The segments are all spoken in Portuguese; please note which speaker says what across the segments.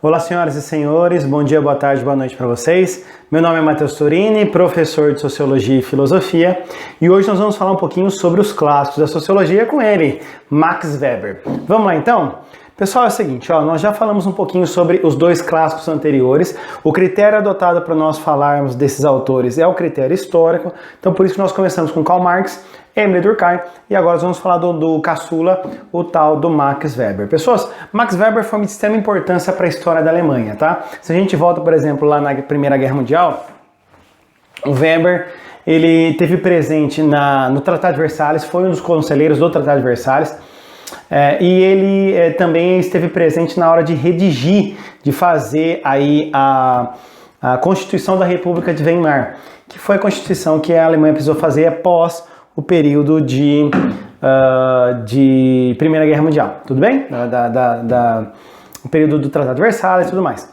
Speaker 1: Olá, senhoras e senhores, bom dia, boa tarde, boa noite para vocês. Meu nome é Matheus Turini, professor de Sociologia e Filosofia, e hoje nós vamos falar um pouquinho sobre os clássicos da Sociologia com ele, Max Weber. Vamos lá então? Pessoal, é o seguinte, nós já falamos um pouquinho sobre os dois clássicos anteriores. O critério adotado para nós falarmos desses autores é o critério histórico, então por isso que nós começamos com Karl Marx, Émile Durkheim, e agora nós vamos falar do caçula, o tal do Max Weber. Pessoas, Max Weber foi de extrema importância para a história da Alemanha, tá? Se a gente volta, por exemplo, lá na Primeira Guerra Mundial, o Weber, ele teve presente no Tratado de Versalhes, foi um dos conselheiros do Tratado de Versalhes, e ele também esteve presente na hora de redigir, de fazer aí a Constituição da República de Weimar, que foi a Constituição que a Alemanha precisou fazer após o período de Primeira Guerra Mundial, tudo bem? O período do Tratado de Versalhes e tudo mais.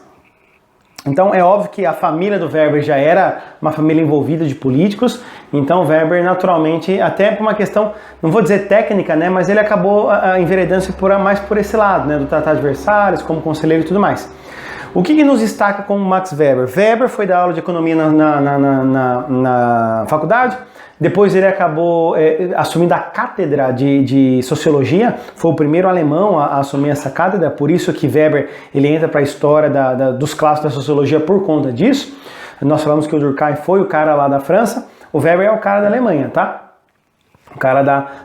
Speaker 1: Então é óbvio que a família do Weber já era uma família envolvida de políticos, então o Weber naturalmente, até por uma questão, não vou dizer técnica, né, mas ele acabou enveredando-se mais por esse lado, né, do Tratado de Versalhes, como conselheiro e tudo mais. O que nos destaca como Max Weber? Weber foi dar aula de economia na faculdade, depois ele acabou assumindo a cátedra de sociologia, foi o primeiro alemão a assumir essa cátedra, por isso que Weber ele entra para a história dos clássicos da sociologia por conta disso. Nós falamos que o Durkheim foi o cara lá da França, o Weber é o cara da Alemanha, tá? O cara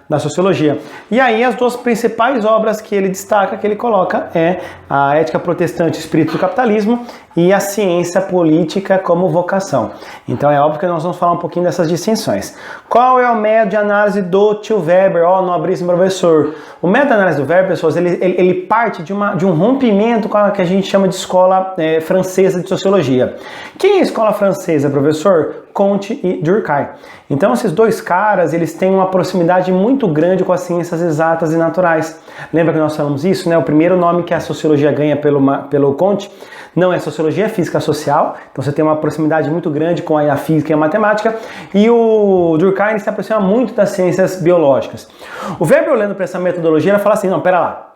Speaker 1: da sociologia. E aí as duas principais obras que ele destaca, que ele coloca, é a Ética Protestante, Espírito do Capitalismo e a Ciência Política como Vocação. Então é óbvio que nós vamos falar um pouquinho dessas distinções. Qual é o método de análise do tio Weber? Nobríssimo professor. O método de análise do Weber, pessoas, ele parte de um rompimento com a que a gente chama de escola francesa de sociologia. Quem é a escola francesa, professor? Comte e Durkheim. Então esses dois caras, eles têm uma proximidade muito grande com as ciências exatas e naturais. Lembra que nós falamos isso, né? O primeiro nome que a sociologia ganha pelo Comte não é sociologia, é física social. Então você tem uma proximidade muito grande com a física e a matemática. E o Durkheim se aproxima muito das ciências biológicas. O Weber, olhando para essa metodologia, ele fala assim, não, pera lá.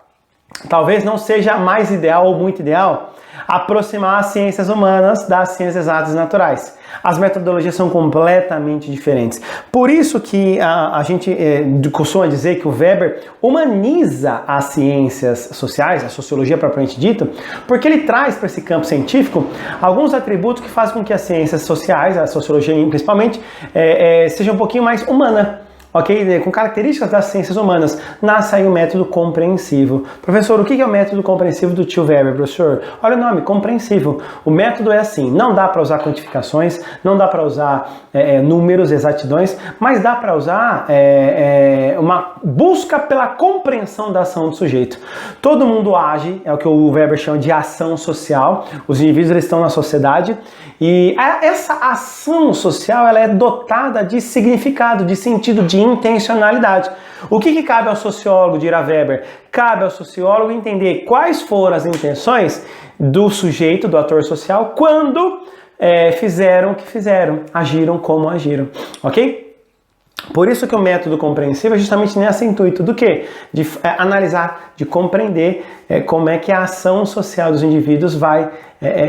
Speaker 1: Talvez não seja mais ideal ou muito ideal aproximar as ciências humanas das ciências exatas e naturais. As metodologias são completamente diferentes. Por isso que a gente costuma dizer que o Weber humaniza as ciências sociais, a sociologia propriamente dita, porque ele traz para esse campo científico alguns atributos que fazem com que as ciências sociais, a sociologia principalmente, seja um pouquinho mais humana. Ok? Com características das ciências humanas, nasce aí o método compreensivo. Professor, o que é o método compreensivo do tio Weber, professor? Olha o nome, compreensivo. O método é assim, não dá para usar quantificações, não dá para usar números, exatidões, mas dá para usar uma busca pela compreensão da ação do sujeito. Todo mundo age, é o que o Weber chama de ação social, os indivíduos eles estão na sociedade, e essa ação social ela é dotada de significado, de sentido, de intencionalidade. O que cabe ao sociólogo, dirá Weber? Cabe ao sociólogo entender quais foram as intenções do sujeito, do ator social, quando fizeram o que fizeram, agiram como agiram, ok? Por isso que o método compreensivo é justamente nesse intuito do quê? De analisar, de compreender como é que a ação social dos indivíduos vai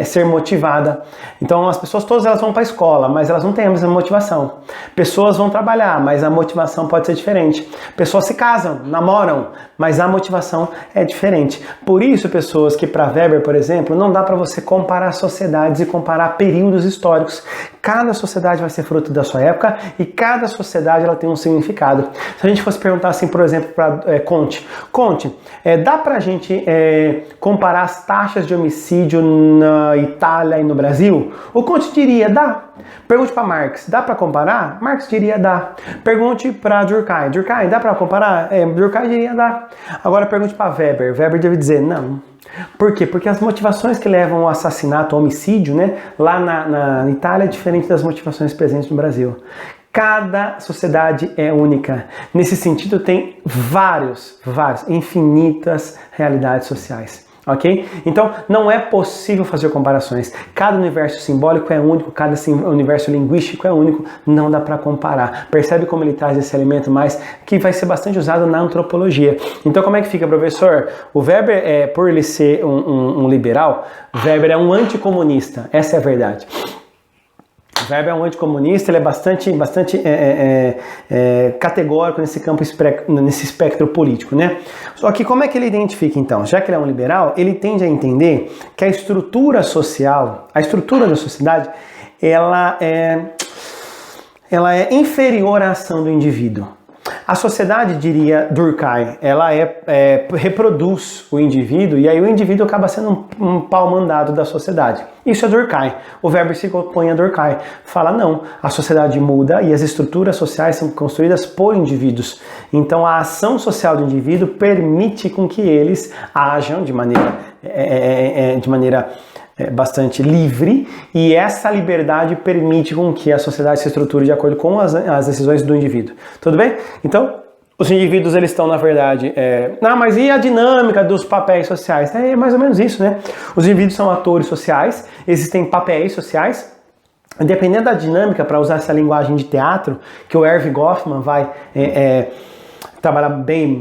Speaker 1: ser motivada. Então as pessoas todas elas vão para a escola, mas elas não têm a mesma motivação. Pessoas vão trabalhar, mas a motivação pode ser diferente. Pessoas se casam, namoram, mas a motivação é diferente. Por isso, pessoas que para Weber, por exemplo, não dá para você comparar sociedades e comparar períodos históricos. Cada sociedade vai ser fruto da sua época e cada sociedade ela tem um significado. Se a gente fosse perguntar assim, por exemplo, para Comte, dá para a gente comparar as taxas de homicídio na Itália e no Brasil? O Comte diria, dá. Pergunte para Marx, dá para comparar? Marx diria, dá. Pergunte para Durkheim, dá para comparar? Durkheim diria, dá. Agora pergunte para Weber deve dizer, não. Por quê? Porque as motivações que levam ao assassinato, ao homicídio, né, lá na Itália é diferente das motivações presentes no Brasil. Cada sociedade é única. Nesse sentido, tem infinitas realidades sociais. Ok? Então, não é possível fazer comparações. Cada universo simbólico é único, cada universo linguístico é único, não dá para comparar. Percebe como ele traz esse elemento mais que vai ser bastante usado na antropologia. Então, como é que fica, professor? O Weber, por ele ser um liberal, Weber é um anticomunista. Essa é a verdade. O Weber é um anticomunista, ele é bastante categórico nesse campo, nesse espectro político, né? Só que como é que ele identifica, então? Já que ele é um liberal, ele tende a entender que a estrutura social, a estrutura da sociedade, ela é inferior à ação do indivíduo. A sociedade, diria Durkheim, ela reproduz o indivíduo e aí o indivíduo acaba sendo um pau mandado da sociedade. Isso é Durkheim. O Weber se opõe a Durkheim. Fala, não, a sociedade muda e as estruturas sociais são construídas por indivíduos. Então a ação social do indivíduo permite com que eles ajam de maneira bastante livre, e essa liberdade permite com que a sociedade se estruture de acordo com as decisões do indivíduo. Tudo bem? Então, os indivíduos, eles estão, na verdade, mas e a dinâmica dos papéis sociais? É mais ou menos isso, né? Os indivíduos são atores sociais, existem papéis sociais. Dependendo da dinâmica, para usar essa linguagem de teatro, que o Erving Goffman vai trabalhar bem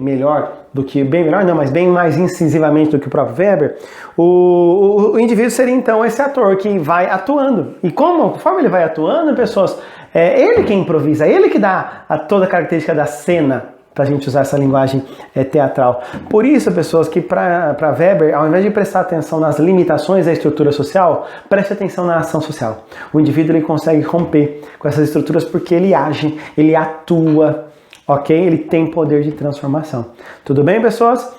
Speaker 1: mais incisivamente do que o próprio Weber, o indivíduo seria então esse ator que vai atuando. E conforme ele vai atuando, pessoas, é ele que improvisa, é ele que dá toda a característica da cena, para a gente usar essa linguagem teatral. Por isso, pessoas, que para Weber, ao invés de prestar atenção nas limitações da estrutura social, preste atenção na ação social. O indivíduo, ele consegue romper com essas estruturas porque ele age, ele atua, ok? Ele tem poder de transformação. Tudo bem, pessoas?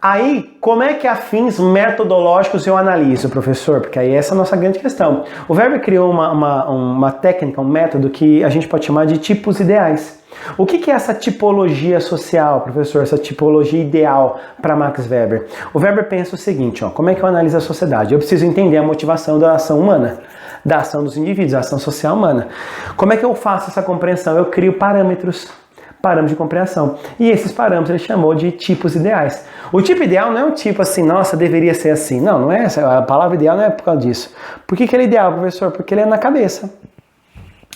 Speaker 1: Aí, como é que a fins metodológicos eu analiso, professor? Porque aí essa é a nossa grande questão. O Weber criou uma técnica, um método que a gente pode chamar de tipos ideais. O que é essa tipologia social, professor? Essa tipologia ideal para Max Weber? O Weber pensa o seguinte, como é que eu analiso a sociedade? Eu preciso entender a motivação da ação humana, da ação dos indivíduos, da ação social humana. Como é que eu faço essa compreensão? Eu crio parâmetros de compreensão. E esses parâmetros ele chamou de tipos ideais. O tipo ideal não é um tipo assim, nossa, deveria ser assim. Não é essa. A palavra ideal não é por causa disso. Por que ele é ideal, professor? Porque ele é na cabeça.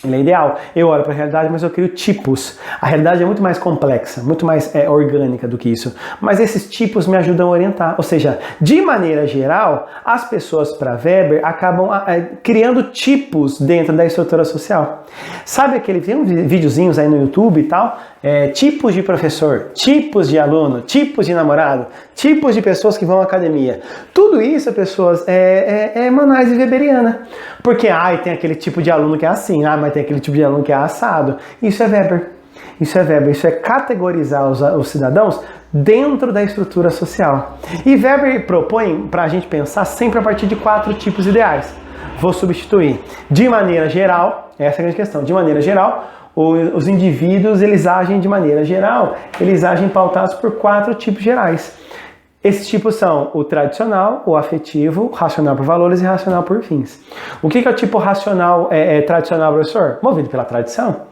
Speaker 1: Ele é ideal. Eu olho para a realidade, mas eu crio tipos. A realidade é muito mais complexa, muito mais orgânica do que isso. Mas esses tipos me ajudam a orientar. Ou seja, de maneira geral, as pessoas, para Weber, acabam criando tipos dentro da estrutura social. Sabe tem uns videozinhos aí no YouTube e tal? Tipos de professor, tipos de aluno, tipos de namorado, tipos de pessoas que vão à academia. Tudo isso, pessoas, é uma análise weberiana. Porque, tem aquele tipo de aluno que é assim, mas tem aquele tipo de aluno que é assado. Isso é Weber. Isso é categorizar os cidadãos dentro da estrutura social. E Weber propõe para a gente pensar sempre a partir de 4 tipos ideais. Vou substituir. De maneira geral, essa é a grande questão, de maneira geral, os indivíduos, eles agem de maneira geral, eles agem pautados por 4 tipos gerais. Esses tipos são o tradicional, o afetivo, racional por valores e racional por fins. O que é o tipo racional tradicional, professor? Movido pela tradição.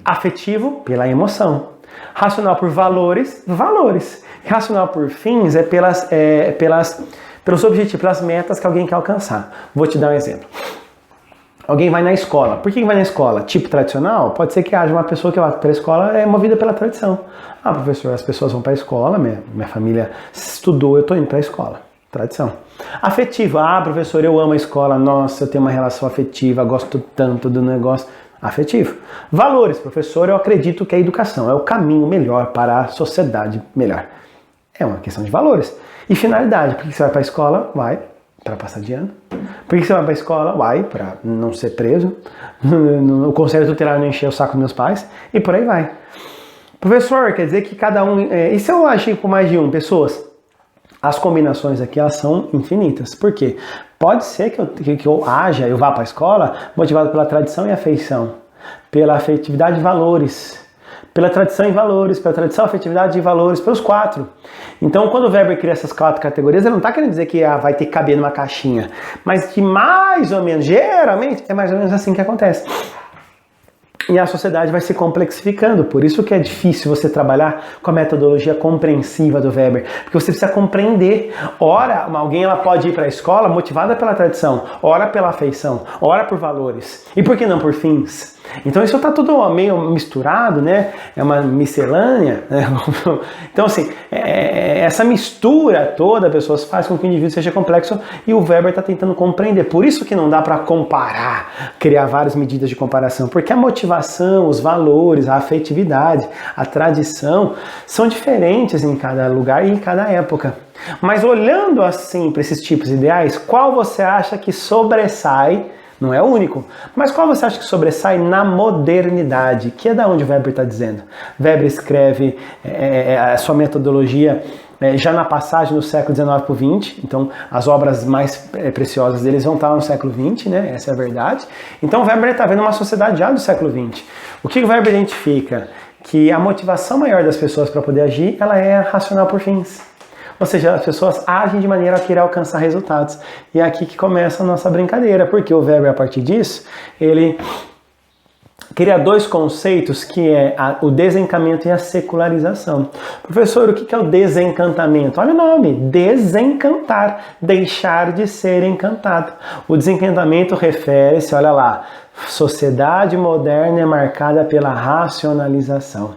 Speaker 1: Afetivo, pela emoção. Racional por valores. Racional por fins é pelos objetivos, pelas metas que alguém quer alcançar. Vou te dar um exemplo. Alguém vai na escola. Por que vai na escola? Tipo tradicional? Pode ser que haja uma pessoa que vai para a escola movida pela tradição. Professor, as pessoas vão para a escola, minha família estudou, eu estou indo para a escola. Tradição. Afetivo. Professor, eu amo a escola, nossa, eu tenho uma relação afetiva, gosto tanto do negócio. Afetivo. Valores. Professor, eu acredito que a educação é o caminho melhor para a sociedade melhor. É uma questão de valores. E finalidade. Por que você vai para a escola? Vai para passar de ano. Por que você vai para a escola? Vai para não ser preso. O conselho tutelar não encher o saco dos meus pais. E por aí vai. Professor, quer dizer que cada um... E se eu agir com mais de pessoas? As combinações aqui, elas são infinitas. Por quê? Pode ser que eu vá para a escola motivado pela tradição e afeição. Pela afetividade e valores. Pela tradição e valores. Pela tradição, afetividade e valores. Pelos 4. Então, quando o Weber cria essas 4 categorias, ele não está querendo dizer que vai ter que caber numa caixinha. Mas que mais ou menos, geralmente, é mais ou menos assim que acontece. E a sociedade vai se complexificando, por isso que é difícil você trabalhar com a metodologia compreensiva do Weber, porque você precisa compreender. Ora, alguém ela pode ir para a escola motivada pela tradição, ora pela afeição, ora por valores, e por que não por fins? Então isso está tudo meio misturado, né? É uma miscelânea, né? Então assim, essa mistura toda, pessoas, faz com que o indivíduo seja complexo e o Weber está tentando compreender. Por isso que não dá para comparar, criar várias medidas de comparação, porque a motivação, os valores, a afetividade, a tradição são diferentes em cada lugar e em cada época. Mas olhando assim para esses tipos ideais, qual você acha que sobressai? Não é o único, mas qual você acha que sobressai na modernidade? Que é da onde o Weber está dizendo. Weber escreve a sua metodologia já na passagem do século XIX para o XX, então as obras mais preciosas deles vão estar no século XX, né? Essa é a verdade. Então o Weber está vendo uma sociedade já do século XX. O que o Weber identifica? Que a motivação maior das pessoas para poder agir, ela é racional por fins. Ou seja, as pessoas agem de maneira a querer alcançar resultados. E é aqui que começa a nossa brincadeira, porque o Weber, a partir disso, ele cria dois conceitos, que é o desencantamento e a secularização. Professor, o que é o desencantamento? Olha o nome, desencantar, deixar de ser encantado. O desencantamento refere-se, olha lá, sociedade moderna é marcada pela racionalização.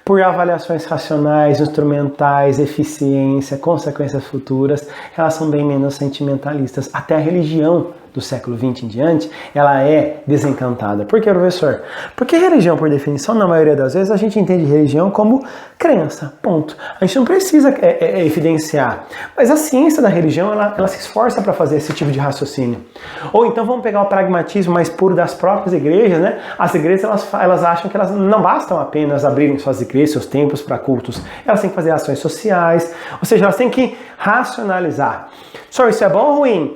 Speaker 1: Por avaliações racionais, instrumentais, eficiência, consequências futuras, elas são bem menos sentimentalistas. Até a religião do século XX em diante, ela é desencantada. Por que, professor? Porque religião, por definição, na maioria das vezes, a gente entende religião como crença, ponto. A gente não precisa evidenciar. Mas a ciência da religião, ela se esforça para fazer esse tipo de raciocínio. Ou então vamos pegar o pragmatismo mais puro das próprias igrejas, né? As igrejas, elas acham que elas não bastam apenas abrirem suas igrejas, seus templos para cultos. Elas têm que fazer ações sociais, ou seja, elas têm que racionalizar. Só isso é bom ou ruim?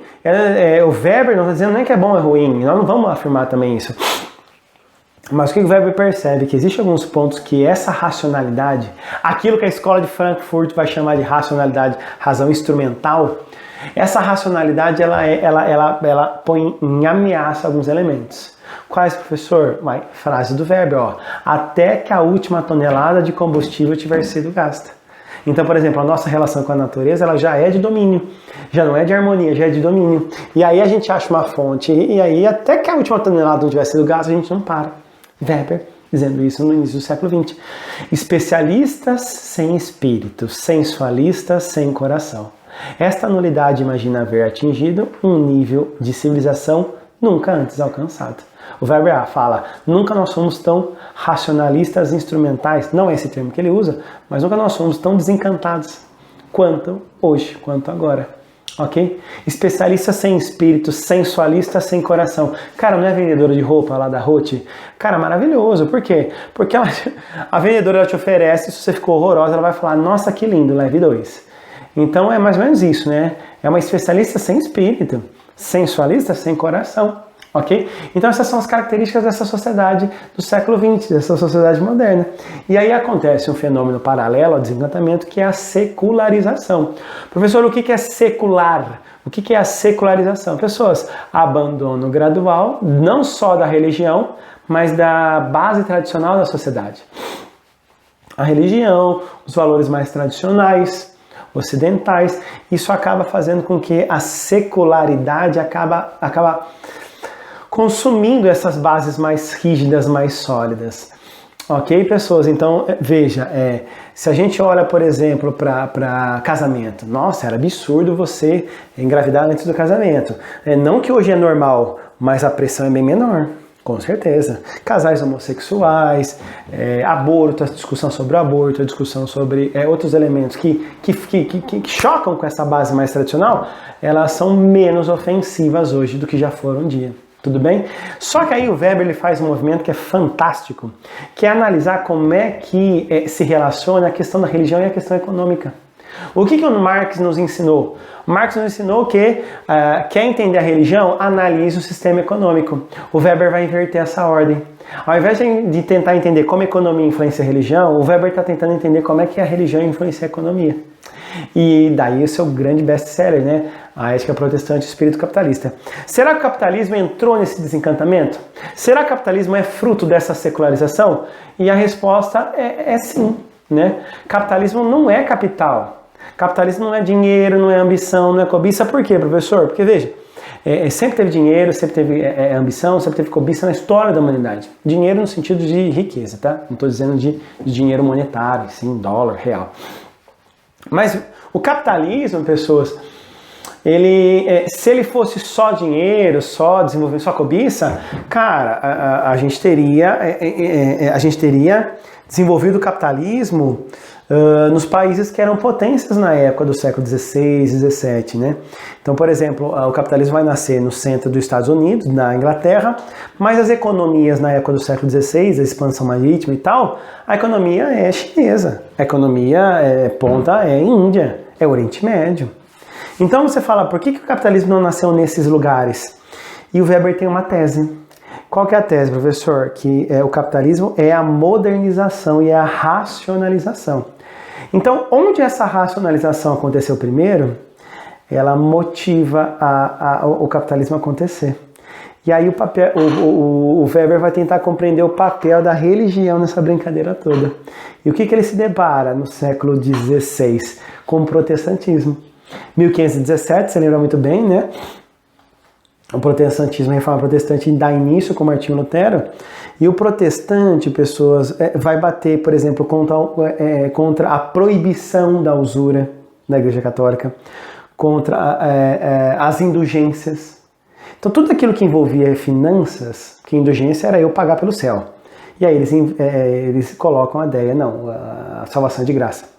Speaker 1: O Weber não está dizendo nem que é bom ou é ruim, nós não vamos afirmar também isso. Mas o que o Weber percebe? Que existem alguns pontos que essa racionalidade, aquilo que a escola de Frankfurt vai chamar de racionalidade, razão instrumental, essa racionalidade ela põe em ameaça alguns elementos. Quais, professor? Frase do Weber, ó, até que a última tonelada de combustível tiver sido gasta. Então, por exemplo, a nossa relação com a natureza, ela já é de domínio, já não é de harmonia, já é de domínio. E aí a gente acha uma fonte, e aí até que a última tonelada não tiver sido gasta, a gente não para. Weber dizendo isso no início do século XX. Especialistas sem espírito, sensualistas sem coração. Esta nulidade imagina haver atingido um nível de civilização nunca antes alcançado. O Weber fala, nunca nós fomos tão racionalistas instrumentais, não é esse termo que ele usa, mas nunca nós fomos tão desencantados quanto hoje, quanto agora. Ok? Especialista sem espírito, sensualista sem coração. Cara, não é vendedora de roupa lá da Roth? Cara, maravilhoso. Por quê? Porque a vendedora ela te oferece, se você ficou horrorosa, ela vai falar, nossa, que lindo, leve 2. Então é mais ou menos isso, né? É uma especialista sem espírito, sensualista sem coração. Ok? Então essas são as características dessa sociedade do século XX, dessa sociedade moderna. E aí acontece um fenômeno paralelo ao desencantamento, que é a secularização. Professor, o que é secular? O que é a secularização? Pessoas, abandono gradual, não só da religião, mas da base tradicional da sociedade. A religião, os valores mais tradicionais, ocidentais, isso acaba fazendo com que a secularidade acaba consumindo essas bases mais rígidas, mais sólidas. Ok, pessoas? Então, veja, se a gente olha, por exemplo, para casamento, nossa, era absurdo você engravidar antes do casamento. Não que hoje é normal, mas a pressão é bem menor, com certeza. Casais homossexuais, aborto, a discussão sobre o aborto, a discussão sobre outros elementos que chocam com essa base mais tradicional, elas são menos ofensivas hoje do que já foram um dia. Tudo bem? Só que aí o Weber ele faz um movimento que é fantástico, que é analisar como é que se relaciona a questão da religião e a questão econômica. O que o Marx nos ensinou? O Marx nos ensinou que quer entender a religião, analise o sistema econômico. O Weber vai inverter essa ordem. Ao invés de tentar entender como a economia influencia a religião, o Weber está tentando entender como é que a religião influencia a economia. E daí o seu grande best-seller, né? A ética protestante e o espírito capitalista. Será que o capitalismo entrou nesse desencantamento? Será que o capitalismo é fruto dessa secularização? E a resposta é sim, né? Capitalismo não é capital. Capitalismo não é dinheiro, não é ambição, não é cobiça. Por quê, professor? Porque, veja, sempre teve dinheiro, sempre teve ambição, sempre teve cobiça na história da humanidade. Dinheiro no sentido de riqueza, tá? Não estou dizendo de dinheiro monetário, sim, dólar, real. Mas o capitalismo, pessoas, se ele fosse só dinheiro, só desenvolvimento, só cobiça, cara, a gente teria desenvolvido o capitalismo nos países que eram potências na época do século XVI e XVII, né? Então, por exemplo, o capitalismo vai nascer no centro dos Estados Unidos, na Inglaterra, mas as economias na época do século XVI, a expansão marítima e tal, a economia é chinesa, a economia ponta é Índia, é Oriente Médio. Então você fala, por que o capitalismo não nasceu nesses lugares? E o Weber tem uma tese. Qual que é a tese, professor? Que o capitalismo é a modernização e a racionalização. Então, onde essa racionalização aconteceu primeiro, ela motiva o capitalismo a acontecer. E aí o Weber vai tentar compreender o papel da religião nessa brincadeira toda. E o que ele se depara no século XVI? Com o protestantismo. 1517, você lembra muito bem, né? O protestantismo, a reforma protestante dá início com Martinho Lutero, e o protestante, pessoas, vai bater, por exemplo, contra a proibição da usura da Igreja Católica, contra as indulgências. Então, tudo aquilo que envolvia finanças, que indulgência era eu pagar pelo céu. E aí eles colocam a ideia, não, a salvação é de graça.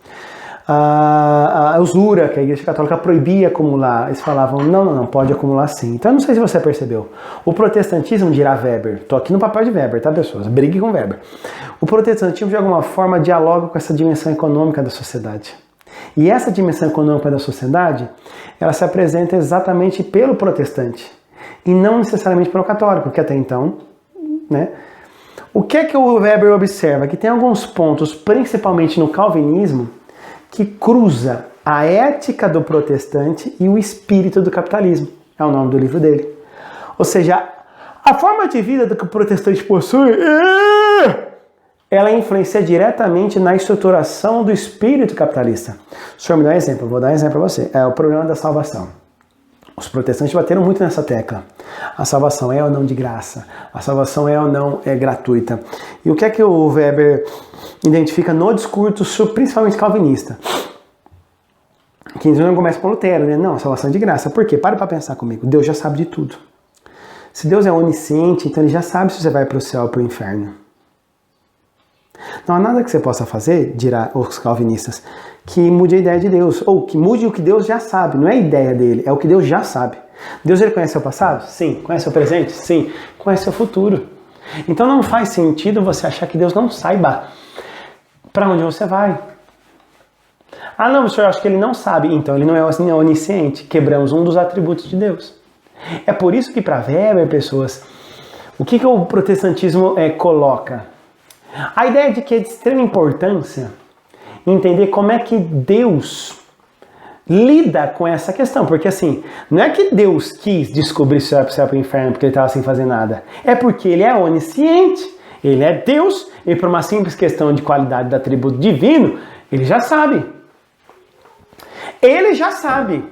Speaker 1: A usura, que a Igreja Católica proibia acumular, eles falavam, não, pode acumular sim. Então, eu não sei se você percebeu. O protestantismo, dirá Weber, estou aqui no papel de Weber, tá, pessoas? Brigue com Weber. O protestantismo, de alguma forma, dialoga com essa dimensão econômica da sociedade. E essa dimensão econômica da sociedade, ela se apresenta exatamente pelo protestante, e não necessariamente pelo católico, que até então, né? O que é que o Weber observa? Que tem alguns pontos, principalmente no calvinismo, que cruza a ética do protestante e o espírito do capitalismo. É o nome do livro dele. Ou seja, a forma de vida que o protestante possui, ela influencia diretamente na estruturação do espírito capitalista. O senhor me dá um exemplo, eu vou dar um exemplo para você. É o problema da salvação. Os protestantes bateram muito nessa tecla. A salvação é ou não de graça? A salvação é ou não gratuita? E o que é que o Weber identifica no discurso, principalmente calvinista? Que não começa com Lutero, né? Não, a salvação é de graça. Por quê? Para pensar comigo. Deus já sabe de tudo. Se Deus é onisciente, então ele já sabe se você vai para o céu ou para o inferno. Não há nada que você possa fazer, dirá os calvinistas, que mude a ideia de Deus, ou que mude o que Deus já sabe. Não é a ideia dele, é o que Deus já sabe. Deus, ele conhece o passado? Sim. Conhece o presente? Sim. Conhece o futuro. Então não faz sentido você achar que Deus não saiba para onde você vai. Ah, não, senhor, eu acho que ele não sabe. Então ele não é onisciente. Quebramos um dos atributos de Deus. É por isso que para Weber, pessoas, o que o protestantismo coloca? A ideia de que é de extrema importância entender como é que Deus lida com essa questão. Porque assim, não é que Deus quis descobrir se vai para o céu ou para o inferno porque ele estava sem fazer nada. É porque ele é onisciente. Ele é Deus e por uma simples questão de qualidade do atributo divino, ele já sabe. Ele já sabe.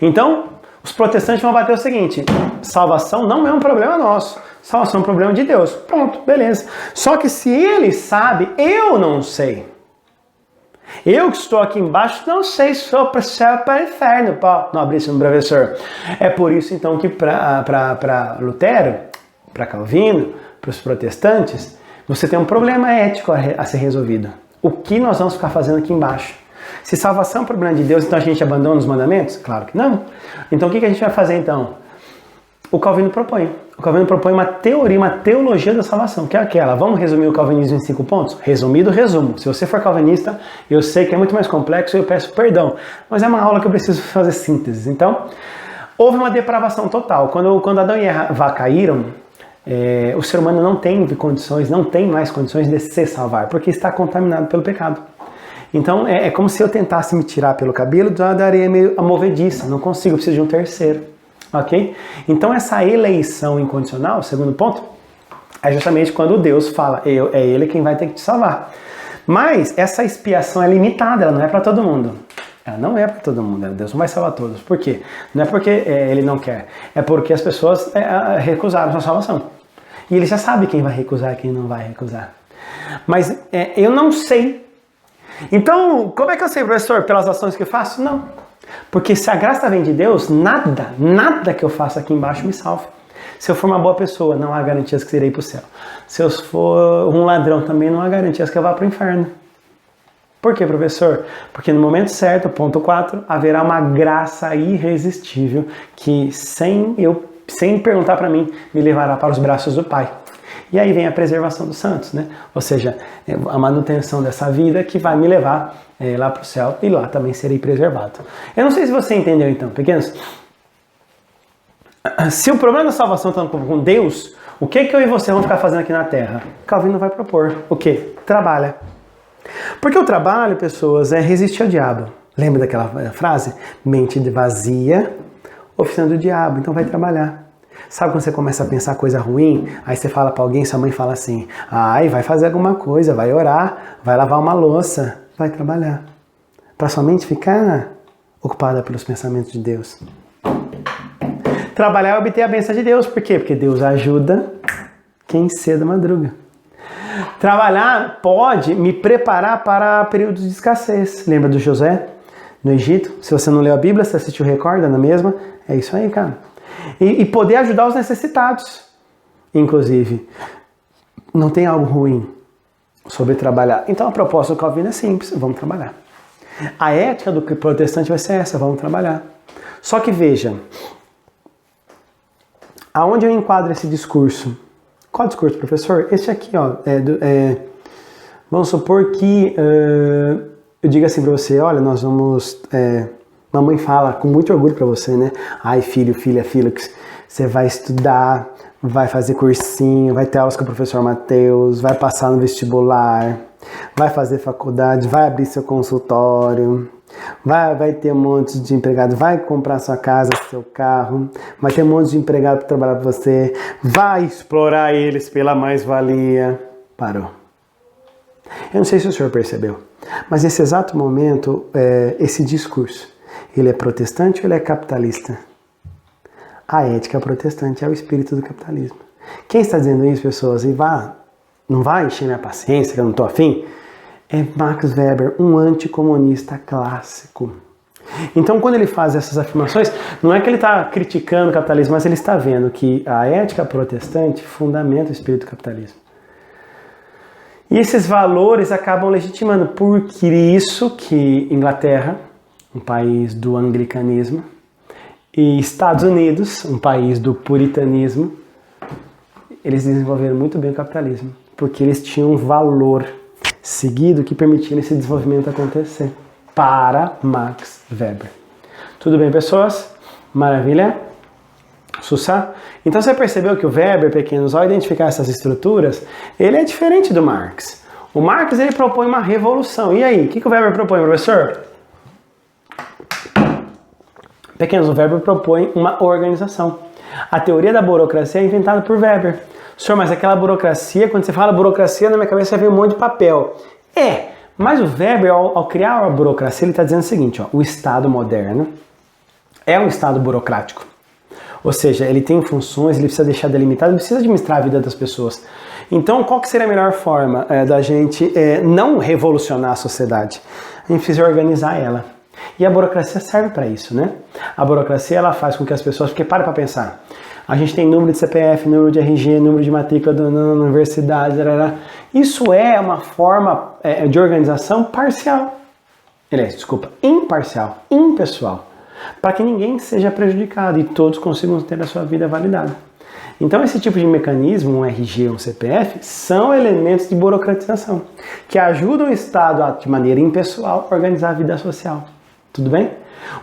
Speaker 1: Então, os protestantes vão bater o seguinte: salvação não é um problema nosso. Salvação é um problema de Deus. Pronto, beleza. Só que se ele sabe, eu não sei. Eu que estou aqui embaixo não sei se sou para o céu ou para o inferno. Nobríssimo professor. É por isso então que para Lutero, para Calvino, para os protestantes, você tem um problema ético a ser resolvido. O que nós vamos ficar fazendo aqui embaixo? Se salvação é um problema de Deus, então a gente abandona os mandamentos? Claro que não. Então o que a gente vai fazer então? O Calvino propõe. O Calvino propõe uma teoria, uma teologia da salvação, que é aquela. Vamos resumir o calvinismo em 5 pontos? Resumido, resumo. Se você for calvinista, eu sei que é muito mais complexo e eu peço perdão. Mas é uma aula que eu preciso fazer síntese. Então, houve uma depravação total. Quando Adão e Eva caíram, o ser humano não tem condições, não tem mais condições de se salvar, porque está contaminado pelo pecado. Então é como se eu tentasse me tirar pelo cabelo da areia meio movediça, não consigo, eu preciso de um terceiro, ok? Então essa eleição incondicional, o segundo ponto, é justamente quando Deus fala, é Ele quem vai ter que te salvar. Mas essa expiação é limitada, ela não é para todo mundo. Ela não é para todo mundo, Deus não vai salvar todos. Por quê? Não é porque Ele não quer, é porque as pessoas recusaram a sua salvação. E Ele já sabe quem vai recusar e quem não vai recusar. Mas eu não sei. Então, como é que eu sei, professor? Pelas ações que eu faço? Não. Porque se a graça vem de Deus, nada que eu faça aqui embaixo me salva. Se eu for uma boa pessoa, não há garantias que irei para o céu. Se eu for um ladrão também, não há garantias que eu vá para o inferno. Por quê, professor? Porque no momento certo, ponto 4, haverá uma graça irresistível que, sem perguntar para mim, me levará para os braços do Pai. E aí vem a preservação dos santos, né? Ou seja, a manutenção dessa vida que vai me levar lá para o céu e lá também serei preservado. Eu não sei se você entendeu então, pequenos. Se o problema da salvação está com Deus, o que eu e você vamos ficar fazendo aqui na Terra? Calvino vai propor o quê? Trabalha. Porque o trabalho, pessoas, é resistir ao diabo. Lembra daquela frase? Mente vazia, oficina do diabo. Então vai trabalhar. Sabe quando você começa a pensar coisa ruim, aí você fala para alguém, sua mãe fala assim, ai, vai fazer alguma coisa, vai orar, vai lavar uma louça, vai trabalhar. Para sua mente ficar ocupada pelos pensamentos de Deus. Trabalhar é obter a bênção de Deus. Por quê? Porque Deus ajuda quem cedo madruga. Trabalhar pode me preparar para períodos de escassez. Lembra do José no Egito? Se você não leu a Bíblia, você assistiu Record, na mesma? É isso aí, cara. E poder ajudar os necessitados. Inclusive, não tem algo ruim sobre trabalhar. Então a proposta do Calvino é simples, vamos trabalhar. A ética do protestante vai ser essa, vamos trabalhar. Só que veja, aonde eu enquadro esse discurso? Qual discurso, professor? Esse aqui, ó, vamos supor que eu diga assim para você, olha, nós vamos... mamãe fala com muito orgulho para você, né? Ai, filho, filha, Félix, você vai estudar, vai fazer cursinho, vai ter aulas com o professor Mateus, vai passar no vestibular, vai fazer faculdade, vai abrir seu consultório, vai ter um monte de empregado, vai comprar sua casa, seu carro, vai ter um monte de empregado para trabalhar para você, vai explorar eles pela mais-valia. Parou. Eu não sei se o senhor percebeu, mas nesse exato momento, esse discurso, ele é protestante ou ele é capitalista? A ética protestante é o espírito do capitalismo. Quem está dizendo isso, pessoas, não vai encher minha paciência, que eu não estou afim? É Max Weber, um anticomunista clássico. Então, quando ele faz essas afirmações, não é que ele está criticando o capitalismo, mas ele está vendo que a ética protestante fundamenta o espírito do capitalismo. E esses valores acabam legitimando, por isso que Inglaterra, um país do anglicanismo, e Estados Unidos, um país do puritanismo, eles desenvolveram muito bem o capitalismo, porque eles tinham um valor seguido que permitia esse desenvolvimento acontecer, para Max Weber. Tudo bem, pessoas? Maravilha? Sussa? Então você percebeu que o Weber, pequenos, ao identificar essas estruturas, ele é diferente do Marx. O Marx, ele propõe uma revolução. E aí, o que o Weber propõe, professor? Pequenos, o Weber propõe uma organização. A teoria da burocracia é inventada por Weber. Senhor, mas aquela burocracia, quando você fala burocracia, na minha cabeça vem um monte de papel. Mas o Weber, ao criar a burocracia, ele está dizendo o seguinte, ó, o Estado moderno é um Estado burocrático. Ou seja, ele tem funções, ele precisa deixar delimitado, ele precisa administrar a vida das pessoas. Então, qual que seria a melhor forma da gente não revolucionar a sociedade? A gente precisa organizar ela. E a burocracia serve para isso, né? A burocracia, ela faz com que as pessoas... Porque para pensar. A gente tem número de CPF, número de RG, número de matrícula na universidade, isso é uma forma de organização parcial. Imparcial, impessoal. Para que ninguém seja prejudicado e todos consigam ter a sua vida validada. Então esse tipo de mecanismo, um RG, um CPF, são elementos de burocratização, que ajudam o Estado de maneira impessoal a organizar a vida social. Tudo bem?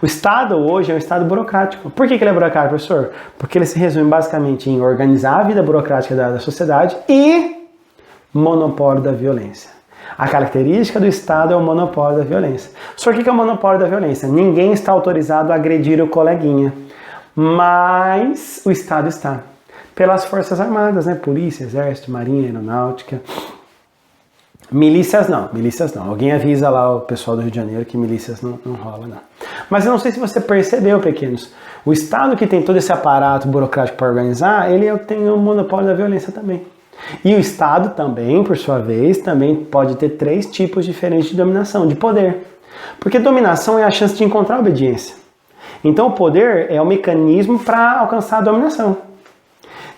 Speaker 1: O Estado hoje é um Estado burocrático. Por que ele é burocrático, professor? Porque ele se resume basicamente em organizar a vida burocrática da sociedade e monopólio da violência. A característica do Estado é o monopólio da violência. Só que o que é o monopólio da violência? Ninguém está autorizado a agredir o coleguinha, mas o Estado está. Pelas Forças Armadas, né? Polícia, Exército, Marinha, Aeronáutica. Milícias não. Alguém avisa lá o pessoal do Rio de Janeiro que milícias não rola, não. Mas eu não sei se você percebeu, pequenos. O Estado que tem todo esse aparato burocrático para organizar, ele tem o monopólio da violência também. E o Estado também, por sua vez, também pode ter 3 tipos diferentes de dominação, de poder. Porque dominação é a chance de encontrar obediência. Então o poder é o mecanismo para alcançar a dominação.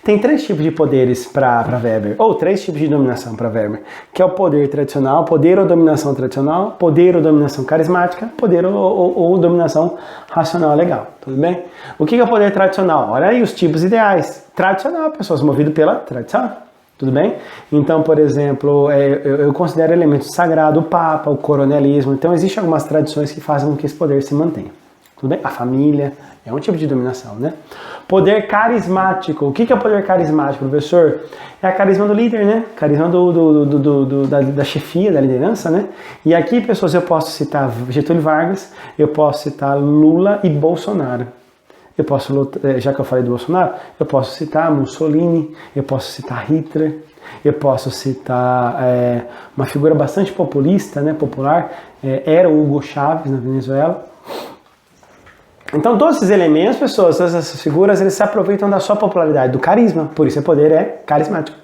Speaker 1: Tem 3 tipos de poderes para Weber, ou 3 tipos de dominação para Weber, que é o poder tradicional, poder ou dominação tradicional, poder ou dominação carismática, poder ou dominação racional legal, tudo bem? O que é o poder tradicional? Olha aí os tipos ideais. Tradicional, pessoas movidas pela tradição, tudo bem? Então, por exemplo, eu considero elemento sagrado o Papa, o coronelismo, então existem algumas tradições que fazem com que esse poder se mantenha. Tudo bem? A família é um tipo de dominação, né? Poder carismático. O que é o poder carismático, professor? É a carisma do líder, né? Carisma da chefia, da liderança, né? E aqui, pessoas, eu posso citar Getúlio Vargas, eu posso citar Lula e Bolsonaro. Eu posso, já que eu falei do Bolsonaro, eu posso citar Mussolini, eu posso citar Hitler, eu posso citar uma figura bastante populista, né? Popular, era o Hugo Chávez na Venezuela. Então todos esses elementos, pessoas, todas essas figuras, eles se aproveitam da sua popularidade, do carisma, por isso o poder é carismático.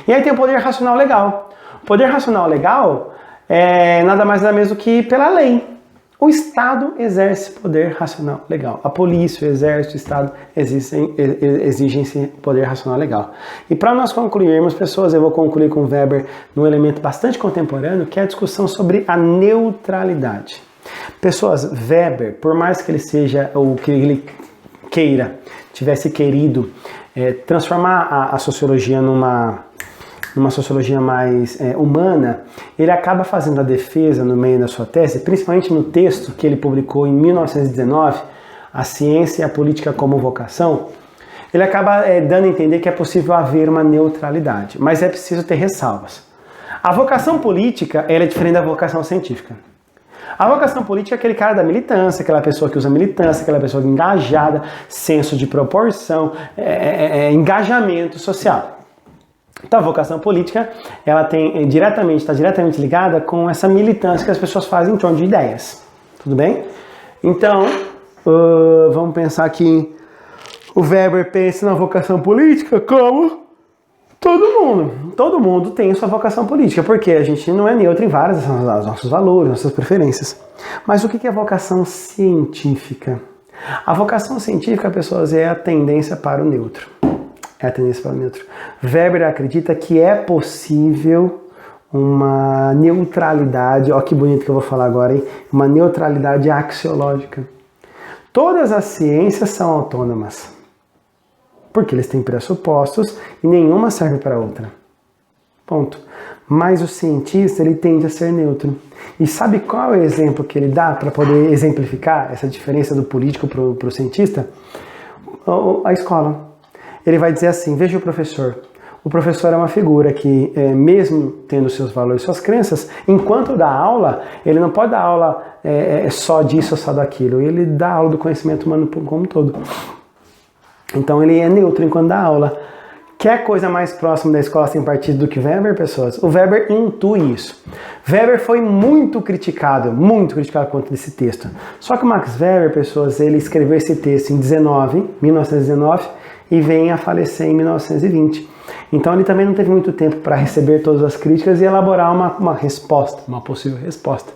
Speaker 1: E aí tem o poder racional legal. O poder racional legal é nada mais nada menos do que pela lei. O Estado exerce poder racional legal. A polícia, o exército, o Estado exigem esse poder racional legal. E para nós concluirmos, pessoas, eu vou concluir com Weber num elemento bastante contemporâneo, que é a discussão sobre a neutralidade. Pessoas, Weber, por mais que ele seja, ou que ele tivesse querido transformar a sociologia numa sociologia mais humana, ele acaba fazendo a defesa no meio da sua tese, principalmente no texto que ele publicou em 1919, A Ciência e a Política como Vocação, ele acaba dando a entender que é possível haver uma neutralidade, mas é preciso ter ressalvas. A vocação política ela é diferente da vocação científica. A vocação política é aquele cara da militância, aquela pessoa que usa militância, aquela pessoa engajada, senso de proporção, engajamento social. Então a vocação política ela está diretamente ligada com essa militância que as pessoas fazem em torno de ideias. Tudo bem? Então, vamos pensar que o Weber pensa na vocação política como todo mundo tem sua vocação política, porque a gente não é neutro em vários dos nossos valores, nossas preferências. Mas o que é a vocação científica? A vocação científica, pessoas, é a tendência para o neutro. Weber acredita que é possível uma neutralidade, ó que bonito que eu vou falar agora, hein? Uma neutralidade axiológica. Todas as ciências são autônomas, porque eles têm pressupostos e nenhuma serve para outra. Ponto. Mas o cientista, ele tende a ser neutro. E sabe qual é o exemplo que ele dá para poder exemplificar essa diferença do político para o cientista? A escola. Ele vai dizer assim, veja o professor. O professor é uma figura que, mesmo tendo seus valores e suas crenças, enquanto dá aula, ele não pode dar aula só disso ou só daquilo. Ele dá aula do conhecimento humano como um todo. Então ele é neutro enquanto dá aula. Quer coisa mais próxima da escola sem partido do que Weber, pessoas? O Weber intui isso. Weber foi muito criticado quanto desse texto. Só que o Max Weber, pessoas, ele escreveu esse texto em 1919 e vem a falecer em 1920. Então ele também não teve muito tempo para receber todas as críticas e elaborar uma resposta, uma possível resposta.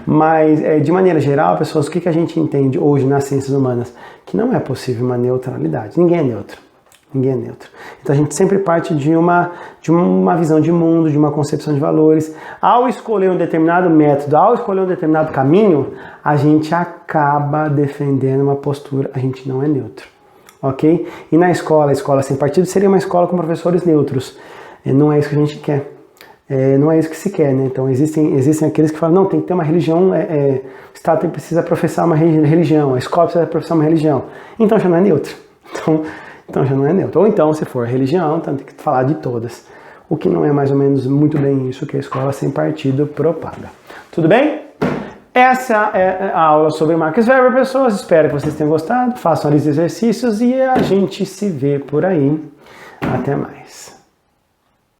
Speaker 1: Mas, de maneira geral, pessoas, o que a gente entende hoje nas ciências humanas? Que não é possível uma neutralidade. Ninguém é neutro. Então a gente sempre parte de uma visão de mundo, de uma concepção de valores. Ao escolher um determinado método, ao escolher um determinado caminho, a gente acaba defendendo uma postura, a gente não é neutro. Ok? E na escola, a escola sem partido seria uma escola com professores neutros. Não é isso que a gente quer. Não é isso que se quer, né? Então existem aqueles que falam, não, tem que ter uma religião, o Estado precisa professar uma religião, a escola precisa professar uma religião. Então já não é neutro. Então já não é neutro. Ou então, se for religião, então tem que falar de todas. o que não é mais ou menos muito bem isso que a escola sem partido propaga. Tudo bem? Essa é a aula sobre Max Weber, pessoas. Espero que vocês tenham gostado. Façam os exercícios e a gente se vê por aí. Até mais.